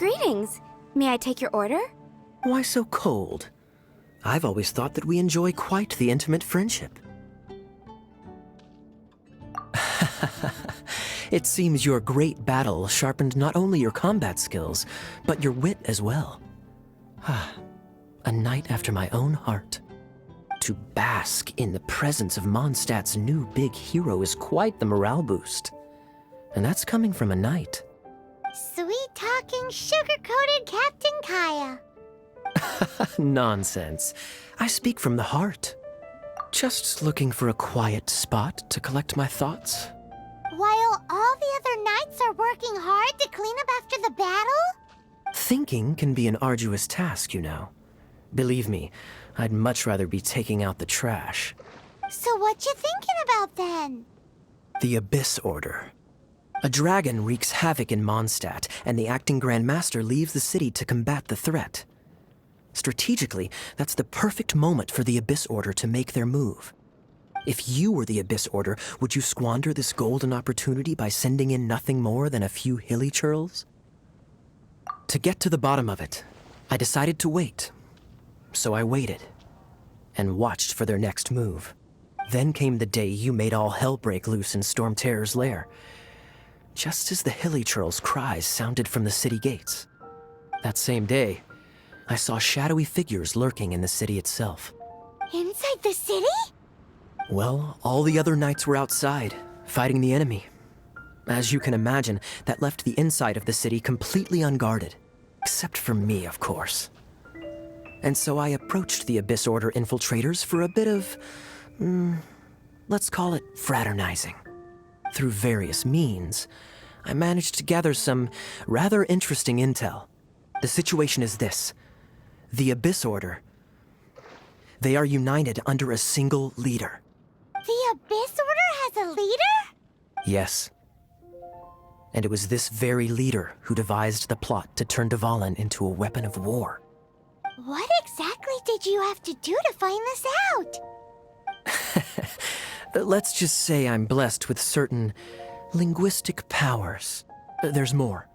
Greetings. May I take your order? Why so cold? I've always thought that we enjoy quite the intimate friendship. It seems your great battle sharpened not only your combat skills, but your wit as well. A knight after my own heart. To bask in the presence of Mondstadt's new big hero is quite the morale boost. And that's coming from a knight. Sweet-talking, sugar-coated Captain Kaya. Nonsense. I speak from the heart. Just looking for a quiet spot to collect my thoughts. While all the other knights are working hard to clean up after the battle? Thinking can be an arduous task, you know. Believe me, I'd much rather be taking out the trash. So what you thinking about then? The Abyss Order. A dragon wreaks havoc in Mondstadt, and the acting Grand Master leaves the city to combat the threat. Strategically, that's the perfect moment for the Abyss Order to make their move. If you were the Abyss Order, would you squander this golden opportunity by sending in nothing more than a few hilly churls? To get to the bottom of it, I decided to wait. So I waited, and watched for their next move. Then came the day you made all hell break loose in Storm Terror's lair, just as the hilly churl's cries sounded from the city gates. That same day, I saw shadowy figures lurking in the city itself. Inside the city? Well, all the other knights were outside, fighting the enemy. As you can imagine, that left the inside of the city completely unguarded. Except for me, of course. And so I approached the Abyss Order infiltrators for a bit of, let's call it fraternizing. Through various means, I managed to gather some rather interesting intel. The situation is this. The Abyss Order, they are united under a single leader. The Abyss Order has a leader? Yes. And it was this very leader who devised the plot to turn Dvalin into a weapon of war. What exactly did you have to do to find this out? Let's just say I'm blessed with certain linguistic powers. There's more.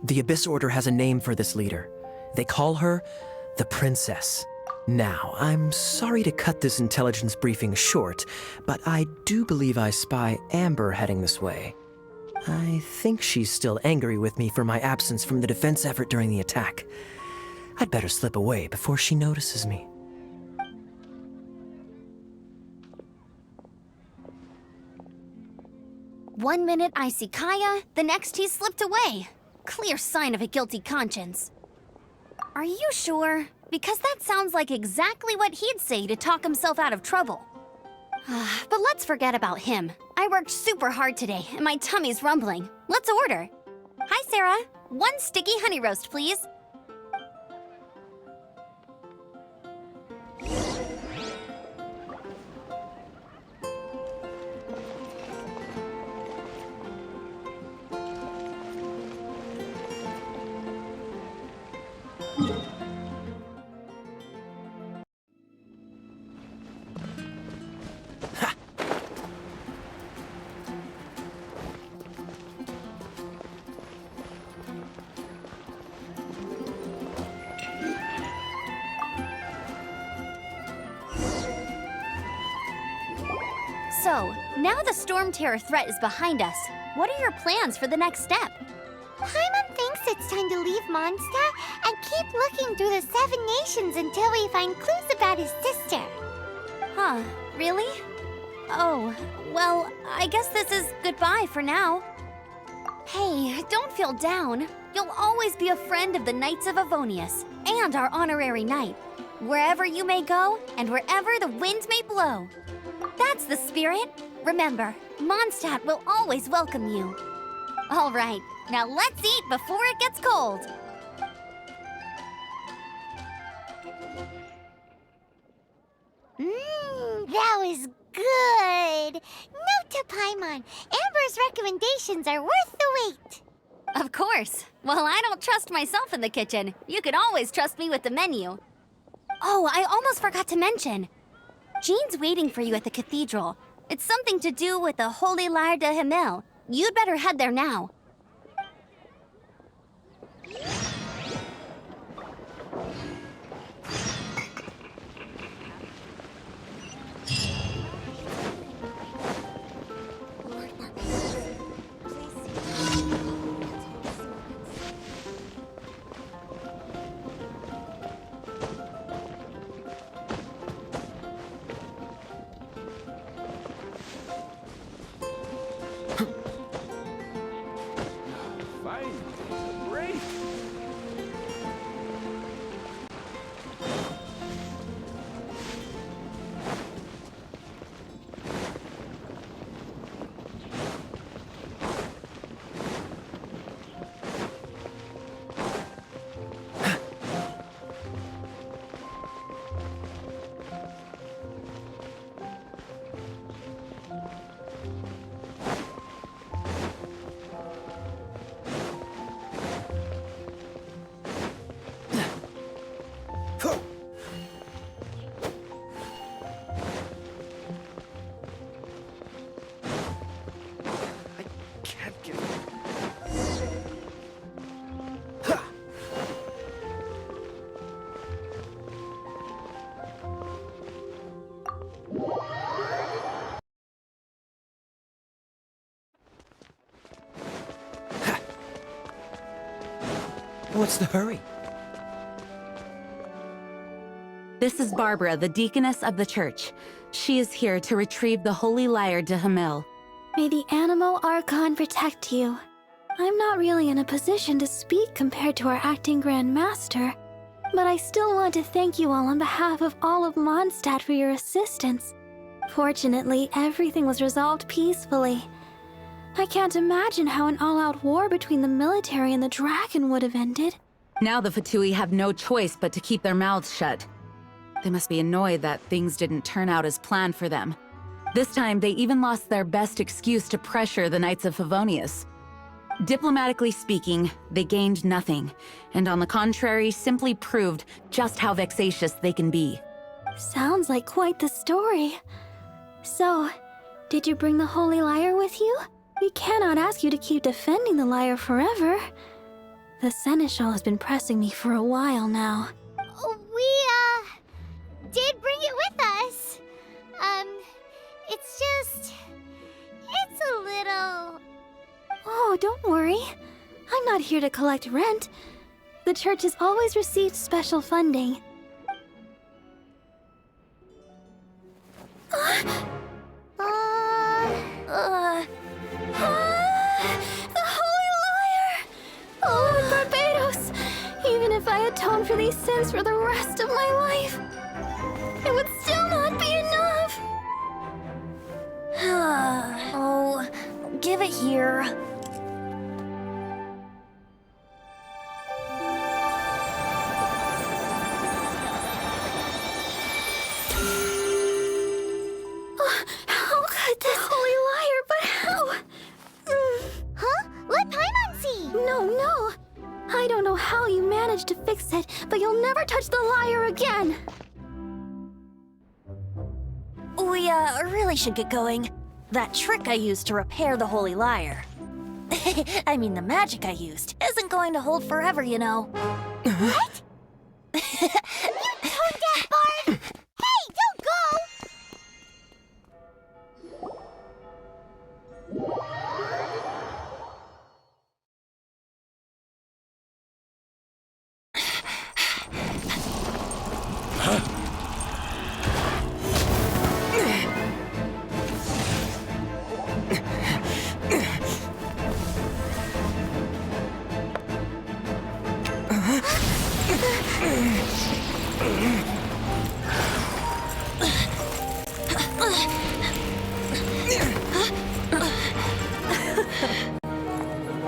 The Abyss Order has a name for this leader. They call her the Princess. Now, I'm sorry to cut this intelligence briefing short, but I do believe I spy Amber heading this way. I think she's still angry with me for my absence from the defense effort during the attack. I'd better slip away before she notices me. One minute I see Kaya, the next he's slipped away. Clear sign of a guilty conscience. Are you sure? Because that sounds like exactly what he'd say to talk himself out of trouble. But let's forget about him. I worked super hard today, and my tummy's rumbling. Let's order. Hi, Sarah. 1 sticky honey roast, please. So, now the Storm Terror threat is behind us. What are your plans for the next step? Paimon thinks it's time to leave Mondstadt and keep looking through the 7 nations until we find clues about his sister. Huh, really? Oh, well, I guess this is goodbye for now. Hey, don't feel down. You'll always be a friend of the Knights of Avonius, and our honorary knight. Wherever you may go, and wherever the winds may blow. That's the spirit. Remember, Mondstadt will always welcome you. All right, now let's eat before it gets cold. That was good. Note to Paimon, Amber's recommendations are worth the wait. Of course. Well, I don't trust myself in the kitchen. You can always trust me with the menu. Oh, I almost forgot to mention. Jean's waiting for you at the cathedral. It's something to do with the Holy Lyre de Himmel. You'd better head there now. What's the hurry? This is Barbara, the deaconess of the church. She is here to retrieve the holy lyre to Hamil. May the Animo Archon protect you. I'm not really in a position to speak compared to our acting Grand Master, but I still want to thank you all on behalf of all of Mondstadt for your assistance. Fortunately, everything was resolved peacefully. I can't imagine how an all-out war between the military and the dragon would have ended. Now the Fatui have no choice but to keep their mouths shut. They must be annoyed that things didn't turn out as planned for them. This time, they even lost their best excuse to pressure the Knights of Favonius. Diplomatically speaking, they gained nothing, and on the contrary, simply proved just how vexatious they can be. Sounds like quite the story. So, did you bring the holy lyre with you? We cannot ask you to keep defending the lyre forever. The Seneschal has been pressing me for a while now. We, did bring it with us. It's a little... Oh, don't worry. I'm not here to collect rent. The church has always received special funding. The Holy Lyre! Oh, Barbados! Even if I atone for these sins for the rest of my life, it would still not be enough! Oh, give it here. How could this Holy Lyre, but how? Huh? Let Paimon see! No. I don't know how you managed to fix it, but you'll never touch the lyre again! We, really should get going. That trick I used to repair the Holy Lyre. I mean, the magic I used isn't going to hold forever, you know. What? You tone-deaf bard! Hey, don't go!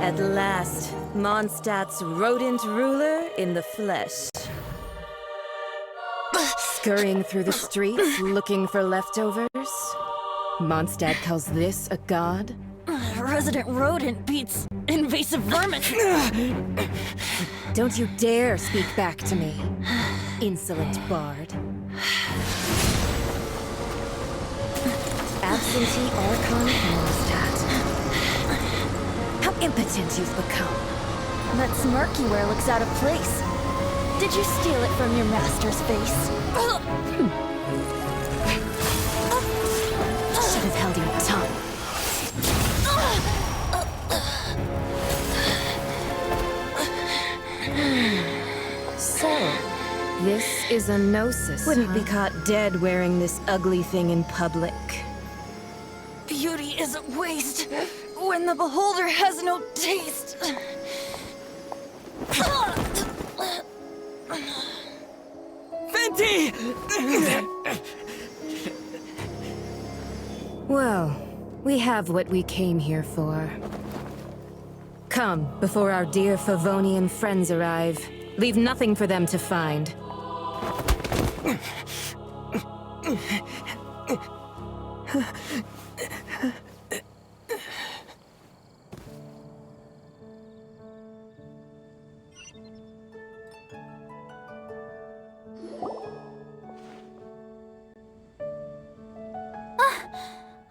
At last, Mondstadt's rodent ruler in the flesh. Scurrying through the streets looking for leftovers? Mondstadt calls this a god? Resident rodent beats invasive vermin. Don't you dare speak back to me, insolent bard. Absentee Archon of Mondstadt. How impotent you've become. That smirk you wear looks out of place. Did you steal it from your master's face? Should have held your tongue. So, this is a gnosis. Wouldn't be caught dead wearing this ugly thing in public. Beauty isn't waste when the beholder has no taste. Fenty! Well, we have what we came here for. Come, before our dear Favonian friends arrive. Leave nothing for them to find.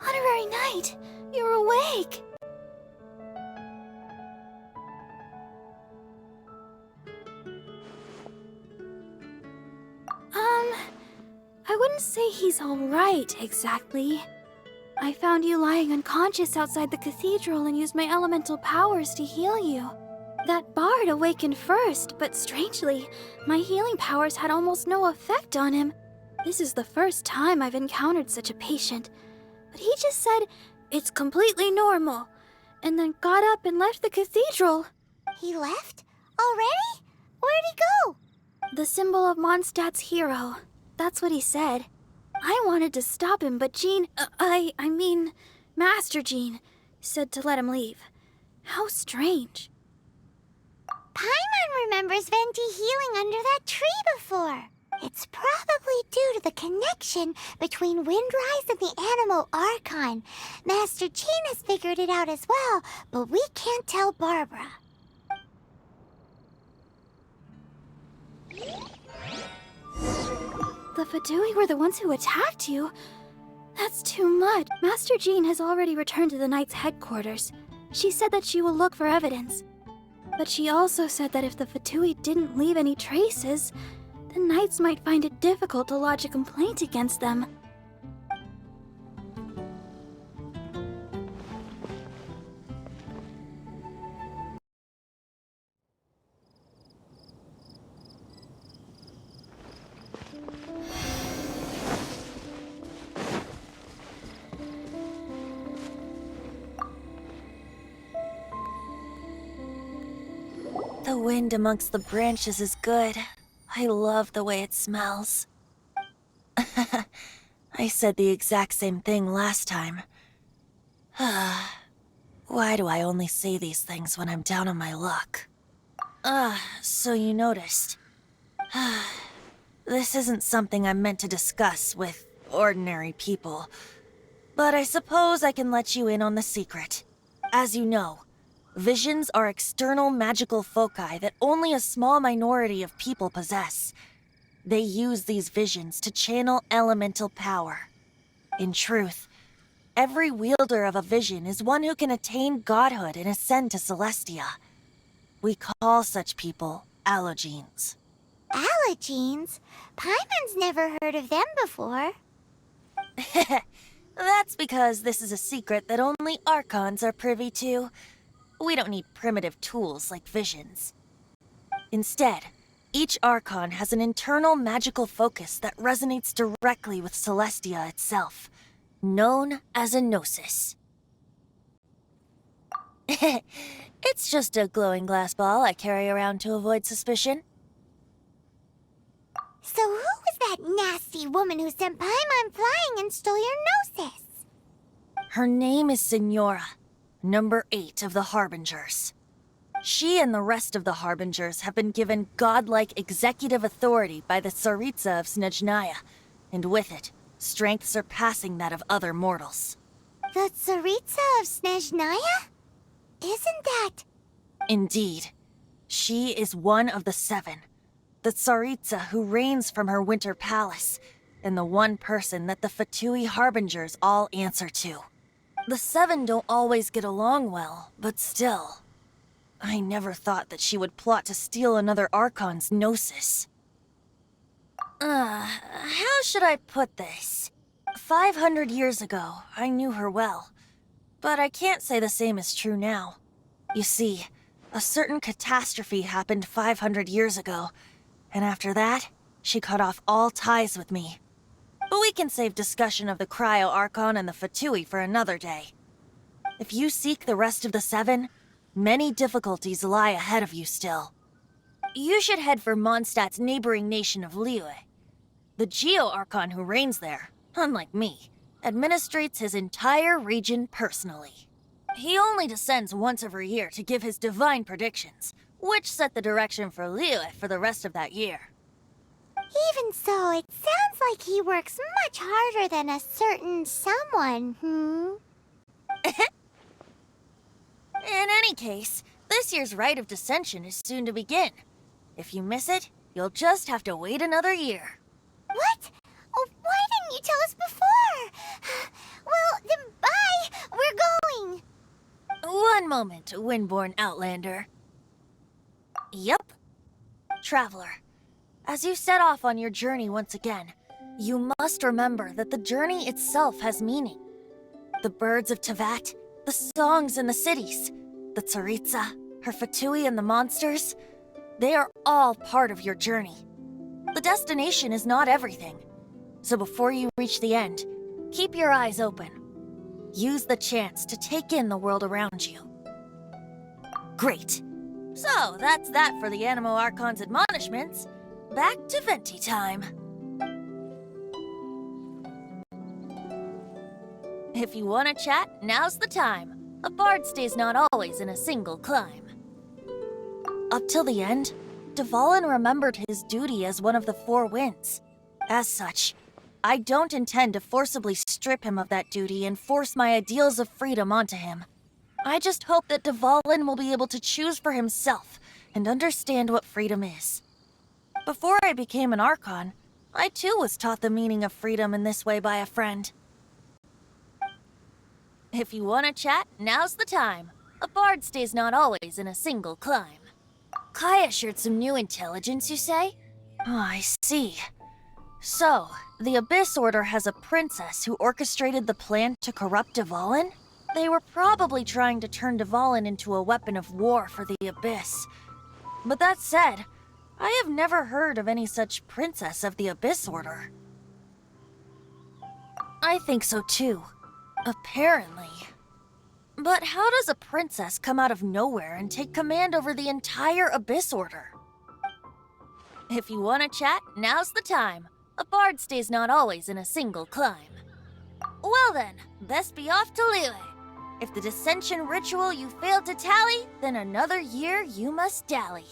Honorary Knight, you're awake! I wouldn't say he's alright, exactly. I found you lying unconscious outside the cathedral and used my elemental powers to heal you. That bard awakened first, but strangely, my healing powers had almost no effect on him. This is the first time I've encountered such a patient. But he just said, it's completely normal, and then got up and left the cathedral. He left? Already? Where'd he go? The symbol of Mondstadt's hero. That's what he said. I wanted to stop him, but Master Jean, said to let him leave. How strange. Paimon remembers Venti healing under that tree before. It's probably due to the connection between Windrise and the animal Archon. Master Jean has figured it out as well, but we can't tell Barbara. The Fatui were the ones who attacked you? That's too much. Master Jean has already returned to the Knight's headquarters. She said that she will look for evidence. But she also said that if the Fatui didn't leave any traces, the Knights might find it difficult to lodge a complaint against them. The wind amongst the branches is good. I love the way it smells. I said the exact same thing last time. Why do I only say these things when I'm down on my luck? So you noticed. This isn't something I'm meant to discuss with ordinary people. But I suppose I can let you in on the secret. As you know, visions are external magical foci that only a small minority of people possess. They use these visions to channel elemental power. In truth, every wielder of a vision is one who can attain godhood and ascend to Celestia. We call such people allogenes. Allogenes? Paimon's never heard of them before. That's because this is a secret that only Archons are privy to. We don't need primitive tools like visions. Instead, each Archon has an internal magical focus that resonates directly with Celestia itself, known as a gnosis. It's just a glowing glass ball I carry around to avoid suspicion. So who was that nasty woman who sent Paimon flying and stole your gnosis? Her name is Signora, number 8 of the Harbingers. She and the rest of the Harbingers have been given godlike executive authority by the Tsaritsa of Snezhnaya, and with it, strength surpassing that of other mortals. The Tsaritsa of Snezhnaya? Isn't that... Indeed. She is one of the 7, the Tsaritsa who reigns from her winter palace, and the one person that the Fatui Harbingers all answer to. The 7 don't always get along well, but still. I never thought that she would plot to steal another Archon's gnosis. How should I put this? 500 years ago, I knew her well. But I can't say the same is true now. You see, a certain catastrophe happened 500 years ago, and after that, she cut off all ties with me. But we can save discussion of the Cryo Archon and the Fatui for another day. If you seek the rest of the 7, many difficulties lie ahead of you still. You should head for Mondstadt's neighboring nation of Liyue. The Geo-Archon who reigns there, unlike me, administrates his entire region personally. He only descends once every year to give his divine predictions, which set the direction for Liyue for the rest of that year. Even so, it sounds like he works much harder than a certain someone, In any case, this year's Rite of Descension is soon to begin. If you miss it, you'll just have to wait another year. What? Oh, why didn't you tell us before? Well, then bye! We're going! One moment, Windborn Outlander. Yup. Traveler, as you set off on your journey once again, you must remember that the journey itself has meaning. The birds of Tevat, the songs in the cities, the Tsaritsa, her Fatui and the monsters, they are all part of your journey. The destination is not everything. So before you reach the end, keep your eyes open. Use the chance to take in the world around you. Great. So, that's that for the Animo Archon's admonishments. Back to Venti time. If you want to chat, now's the time. A bard stays not always in a single climb. Up till the end, Dvalin remembered his duty as one of the Four Winds. As such, I don't intend to forcibly strip him of that duty and force my ideals of freedom onto him. I just hope that Dvalin will be able to choose for himself and understand what freedom is. Before I became an Archon, I too was taught the meaning of freedom in this way by a friend. If you want to chat, now's the time. A bard stays not always in a single climb. Kaya shared some new intelligence, you say? Oh, I see. So, the Abyss Order has a princess who orchestrated the plan to corrupt Dvalin? They were probably trying to turn Dvalin into a weapon of war for the Abyss. But that said, I have never heard of any such princess of the Abyss Order. I think so too. Apparently. But how does a princess come out of nowhere and take command over the entire Abyss Order? If you want to chat, now's the time. A bard stays not always in a single climb. Well then, best be off to Liyue. If the dissension ritual you failed to tally, then another year you must dally.